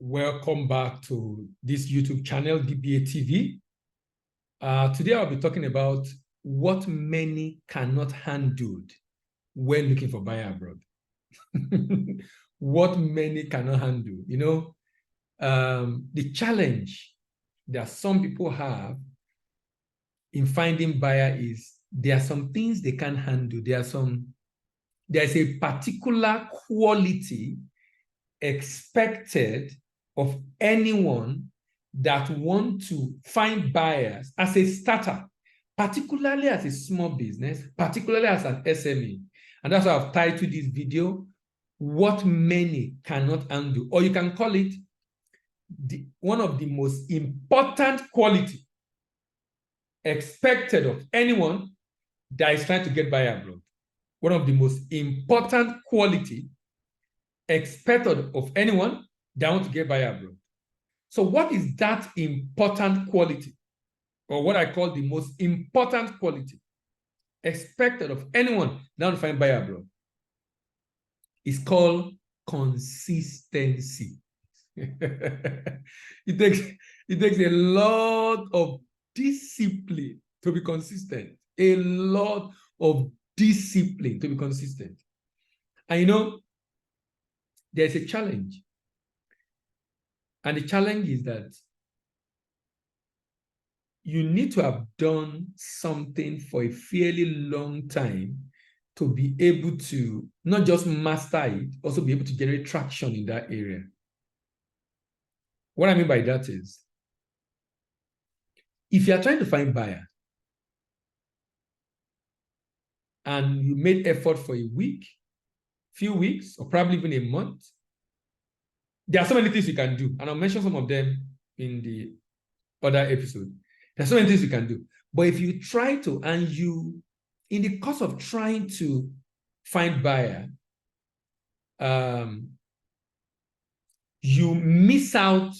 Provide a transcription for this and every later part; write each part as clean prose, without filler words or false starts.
Welcome back to this YouTube channel, DBA TV. Today I'll be talking about what many cannot handle when looking for buyer abroad. What many cannot handle. You know, the challenge that some people have in finding buyer is there are some things they can't handle. There's a particular quality expected of anyone that want to find buyers as a starter, particularly as a small business, particularly as an SME. And that's why I've titled this video, What Many Cannot Undo, or you can call it one of the most important quality expected of anyone that is trying to get buyer abroad. One of the most important quality expected of anyone that wants to get buyer abroad. So what is that important quality, or what I call the most important quality expected of anyone that wants to find buyer abroad? It's called consistency. It takes a lot of discipline to be consistent. A lot of discipline to be consistent. And you know, there's a challenge. And the challenge is that you need to have done something for a fairly long time to be able to not just master it, also be able to generate traction in that area. What I mean by that is, if you are trying to find buyer and you made effort for a week, few weeks, or probably even a month, there are so many things you can do, and I'll mention some of them in the other episode. There are so many things you can do. But if you try to, and you, in the course of trying to find buyer, you miss out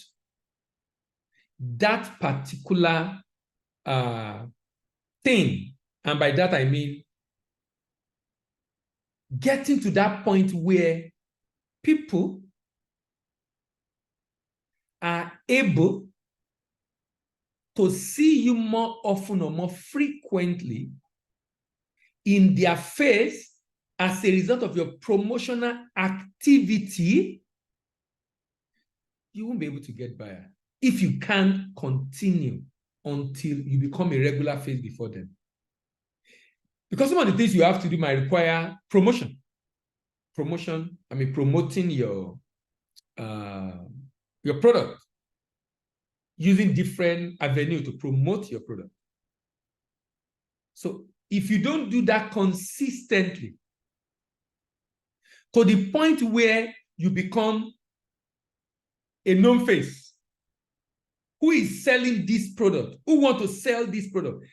that particular thing. And by that, I mean getting to that point where people are able to see you more often or more frequently in their face as a result of your promotional activity, you won't be able to get buyer if you can't continue until you become a regular face before them. Because some of the things you have to do might require promotion. Promoting your product, using different avenues to promote your product. So if you don't do that consistently, to the point where you become a known face, who is selling this product, who want to sell this product,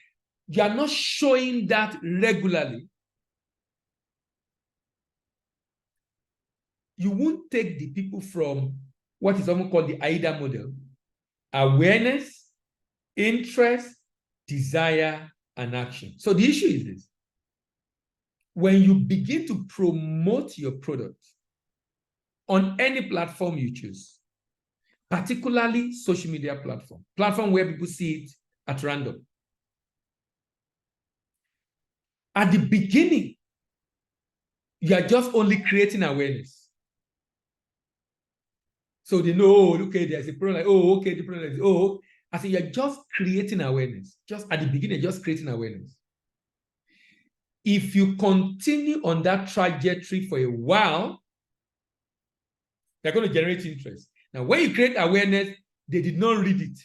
you are not showing that regularly, you won't take the people from what is often called the AIDA model: awareness, interest, desire, and action. So the issue is this: when you begin to promote your product on any platform you choose, particularly social media platform where people see it at random, at the beginning, you are just only creating awareness. So they know, oh, okay, there's a problem. Like, oh, okay, the problem is, oh, I say you're just creating awareness. Just at the beginning, just creating awareness. If you continue on that trajectory for a while, they're going to generate interest. Now, when you create awareness, they did not read it.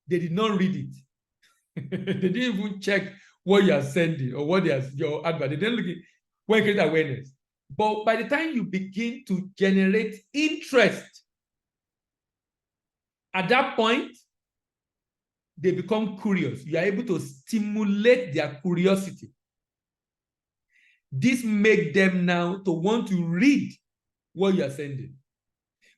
They did not read it. They didn't even check what you are sending or what your advert. They didn't look at when you create awareness. But by the time you begin to generate interest, at that point, they become curious. You are able to stimulate their curiosity. This makes them now to want to read what you are sending.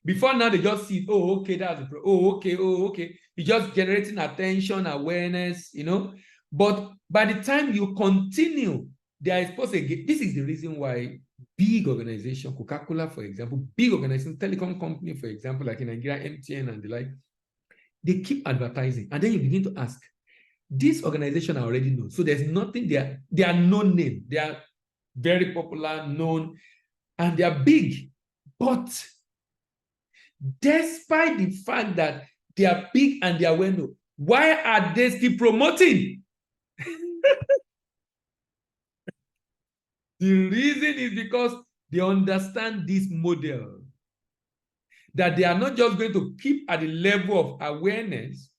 Before now, they just see, oh, okay, that's the problem. Oh, okay. You're just generating attention, awareness, you know. But by the time you continue, they are exposed again. This is the reason why big organization, Coca-Cola, for example, big organization, telecom company, for example, like in Nigeria, MTN and the like, they keep advertising. And then you begin to ask, this organization I already know. So there's nothing there. They are known name. They are very popular, known, and they are big. But despite the fact that they are big and they are well known, why are they still promoting? The reason is because they understand this model, that they are not just going to keep at the level of awareness,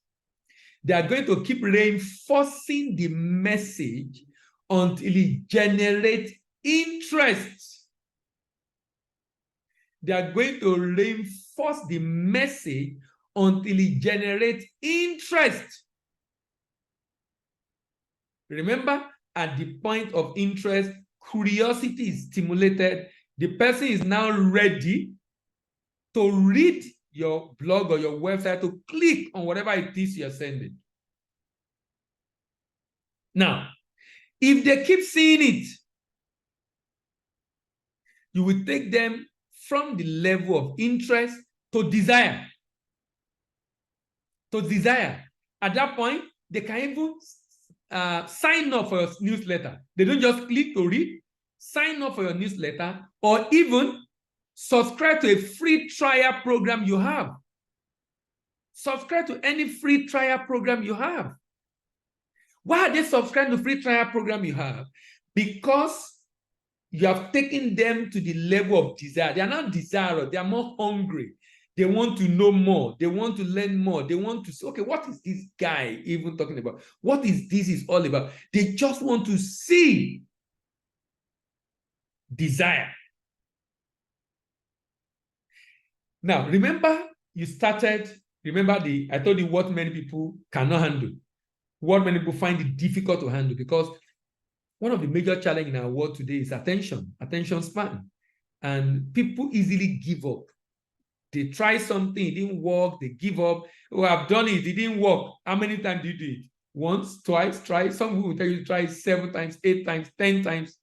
they are going to keep reinforcing the message until it generates interest. They are going to reinforce the message until it generates interest. Remember, at the point of interest, curiosity is stimulated. The person is now ready to read your blog or your website, to click on whatever it is you're sending. Now, if they keep seeing it, you will take them from the level of interest to desire. To desire. At that point, they can even sign up for your newsletter. They don't just click to read, sign up for your newsletter, or even subscribe to a free trial program you have. Subscribe to any free trial program you have. Why are they subscribing to free trial program you have? Because you have taken them to the level of desire. They are not desirous. They are more hungry. They want to know more. They want to learn more. They want to say, okay, what is this guy even talking about? What is this is all about? They just want to see desire. Now, remember you started, I told you what many people cannot handle, what many people find it difficult to handle, because one of the major challenges in our world today is attention span. And people easily give up. They try something, it didn't work, they give up. Oh, I've done it, it didn't work. How many times did you do it? Once, twice, try. Some people will tell you to try 7 times, 8 times, 10 times.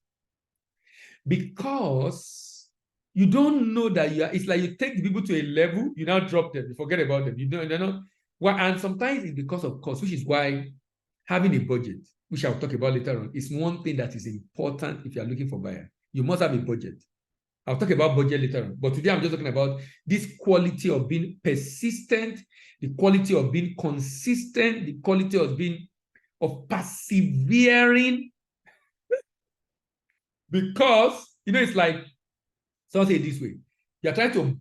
Because you don't know that it's like you take the people to a level, you now drop them, you forget about them. They're not. Well, and sometimes it's because of cost, which is why having a budget, which I'll talk about later on, is one thing that is important if you're looking for buyer. You must have a budget. I'll talk about budget later on. But today I'm just talking about this quality of being persistent, the quality of being consistent, the quality of persevering. Because, it's like, someone say it this way. You're trying to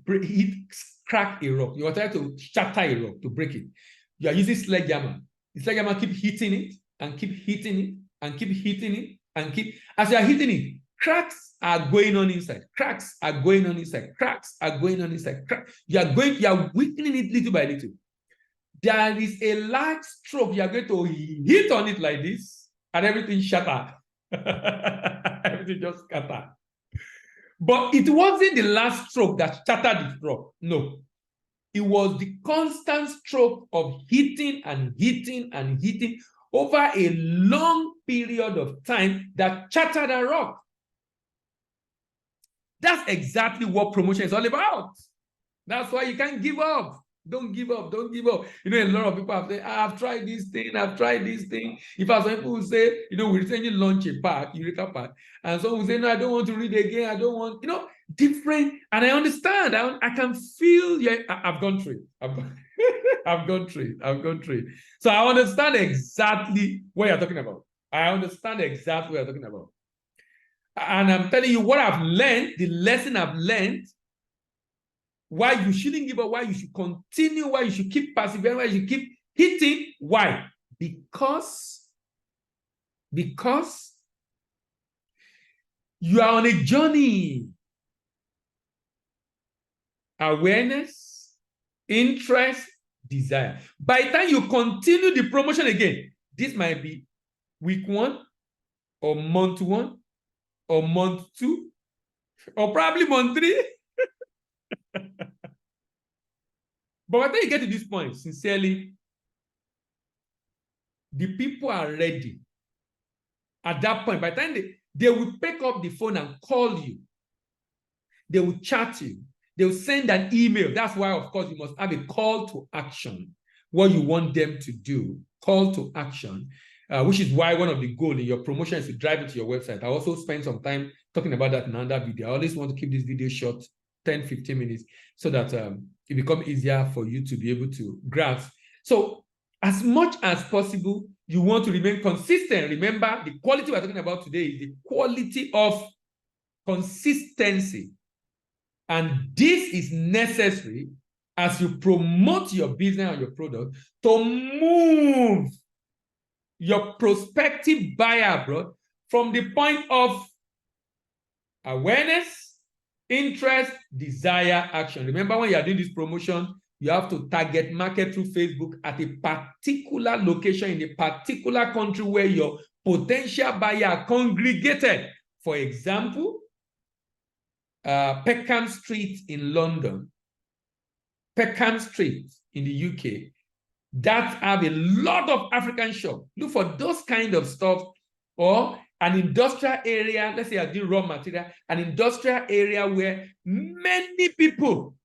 crack a rock. You're trying to shatter a rock, to break it. You are using sledgehammer. The sledgehammer keep hitting it, and keep hitting it, and keep hitting it, and keep... As you are hitting it, cracks are going on inside. Cracks are going on inside. Cracks are going on inside. You are weakening it little by little. There is a large stroke. You are going to hit on it like this, and everything shatter. Everything just scatter. But it wasn't the last stroke that shattered the rock. No. It was the constant stroke of hitting and hitting and hitting over a long period of time that shattered a rock. That's exactly what promotion is all about. That's why you can't give up. Don't give up. Don't give up. A lot of people have said, I've tried this thing. I've tried this thing. In fact, some people will say, we recently launched a pack, Eureka pack. And some will say, no, I don't want to read again. I don't want, different. And I understand. I can feel, I've gone through it. I've gone through it. So I understand exactly what you're talking about. I understand exactly what you're talking about. And I'm telling you what I've learned, the lesson I've learned, why you shouldn't give up, why you should continue, why you should keep persevering, why you should keep hitting. Why? Because you are on a journey. Awareness, interest, desire. By the time you continue the promotion again, this might be week 1 or month 1 or month 2 or probably month 3. But by the time you get to this point, sincerely, the people are ready. At that point, by the time they will pick up the phone and call you, They will chat you. They will send an email. That's why, of course, you must have a call to action. What you want them to do, call to action, which is why one of the goals in your promotion is to drive it to your website. I also spend some time talking about that in another video. I always want to keep this video short, 10, 15 minutes, so that it becomes easier for you to be able to grasp. So as much as possible, you want to remain consistent. Remember, the quality we're talking about today is the quality of consistency. And this is necessary as you promote your business and your product to move your prospective buyer abroad from the point of awareness, interest, desire, action. Remember, when you are doing this promotion, you have to target market through Facebook at a particular location in a particular country where your potential buyer are congregated. For example, Peckham Street in London, Peckham Street in the UK, that have a lot of African shops. Look for those kind of stuff, or an industrial area, let's say I do raw material, an industrial area where many people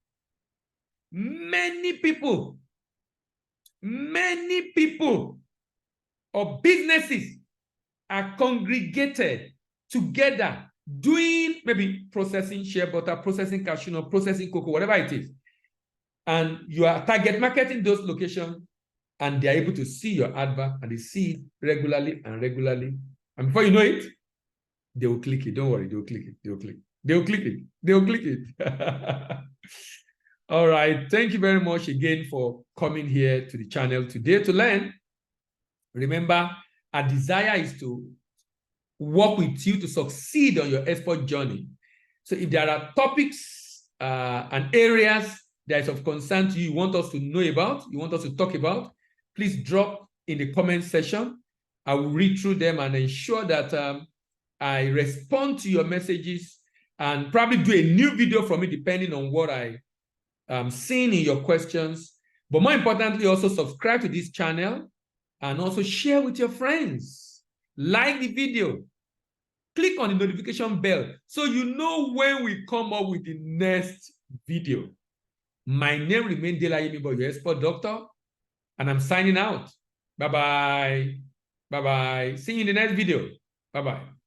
or businesses are congregated together doing maybe processing shea butter, processing cashew nut, processing cocoa, whatever it is. And you are target marketing those locations, and they are able to see your advert, and they see it regularly and regularly. And before you know it, they will click it. Don't worry, they will click it. They will click. They will click it. They will click it. All right. Thank you very much again for coming here to the channel today to learn. Remember, our desire is to work with you to succeed on your export journey. So if there are topics and areas that is of concern to you, you want us to know about, you want us to talk about, please drop in the comment section. I will read through them and ensure that I respond to your messages and probably do a new video from it depending on what I am seeing in your questions. But more importantly, also subscribe to this channel and also share with your friends. Like the video. Click on the notification bell so you know when we come up with the next video. My name remains Dele Ayemibo, your export doctor, and I'm signing out. Bye-bye. Bye-bye. See you in the next video. Bye-bye.